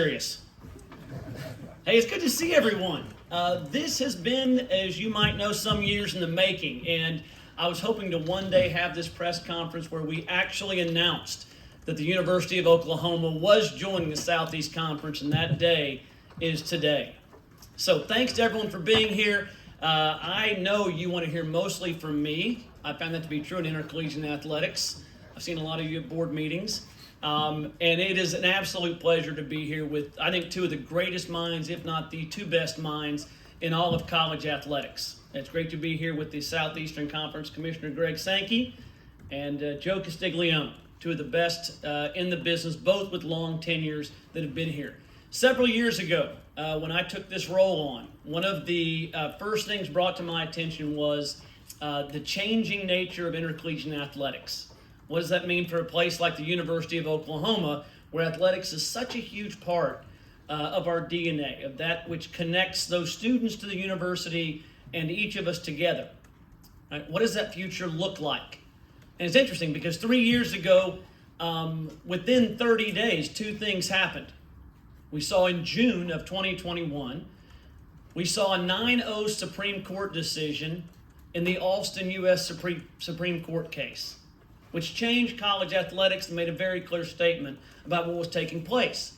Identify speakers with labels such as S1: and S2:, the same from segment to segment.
S1: Serious. Hey, it's good to see everyone. This has been, as you might know, some years in the making, and I was hoping to one day have this press conference where we actually announced that the University of Oklahoma was joining the Southeast Conference, and that day is today. So thanks to everyone for being here. I know you want to hear mostly from me. I found that to be true in intercollegiate athletics. I've seen a lot of you at board meetings. And it is an absolute pleasure to be here with, I think, two of the greatest minds, if not the two best minds in all of college athletics. It's great to be here with the Southeastern Conference Commissioner Greg Sankey and Joe Castiglione, two of the best in the business, both with long tenures that have been here. Several years ago, when I took this role on, one of the first things brought to my attention was the changing nature of intercollegiate athletics. What does that mean for a place like the University of Oklahoma, where athletics is such a huge part of our DNA, of that which connects those students to the university and each of us together? Right? What does that future look like? And it's interesting because 3 years ago, within 30 days, two things happened. We saw in June of 2021, we saw a 9-0 Supreme Court decision in the Alston U.S. Supreme Court case, which changed college athletics and made a very clear statement about what was taking place.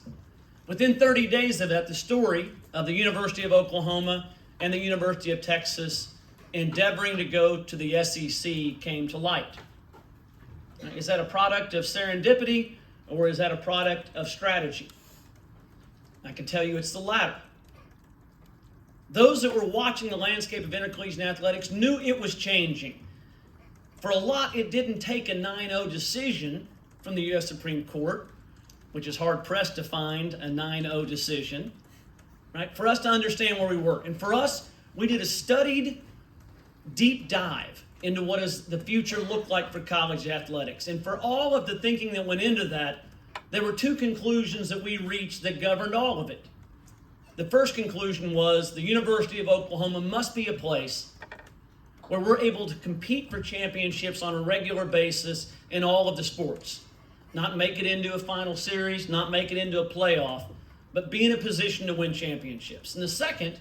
S1: Within 30 days of that, the story of the University of Oklahoma and the University of Texas endeavoring to go to the SEC came to light. Is that a product of serendipity, or is that a product of strategy? I can tell you it's the latter. Those that were watching the landscape of intercollegiate athletics knew it was changing. For a lot, it didn't take a 9-0 decision from the U.S. Supreme Court, which is hard-pressed to find a 9-0 decision, right, for us to understand where we were. And for us, we did a studied, deep dive into what does the future look like for college athletics. And for all of the thinking that went into that, there were two conclusions that we reached that governed all of it. The first conclusion was the University of Oklahoma must be a place where we're able to compete for championships on a regular basis in all of the sports. Not make it into a final series, not make it into a playoff, but be in a position to win championships. And the second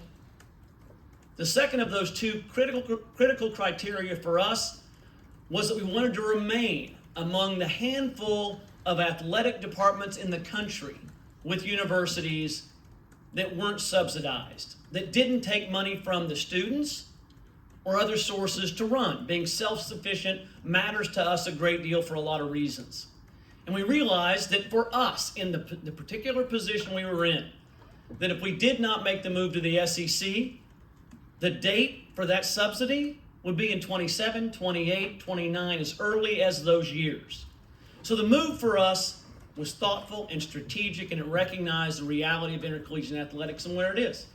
S1: of those two critical criteria for us was that we wanted to remain among the handful of athletic departments in the country with universities that weren't subsidized, that didn't take money from the students or other sources to run. Being self-sufficient matters to us a great deal for a lot of reasons. And we realized that for us, in the particular position we were in, that if we did not make the move to the SEC, the date for that subsidy would be in 27, 28, 29, as early as those years. So the move for us was thoughtful and strategic, and it recognized the reality of intercollegiate athletics and where it is.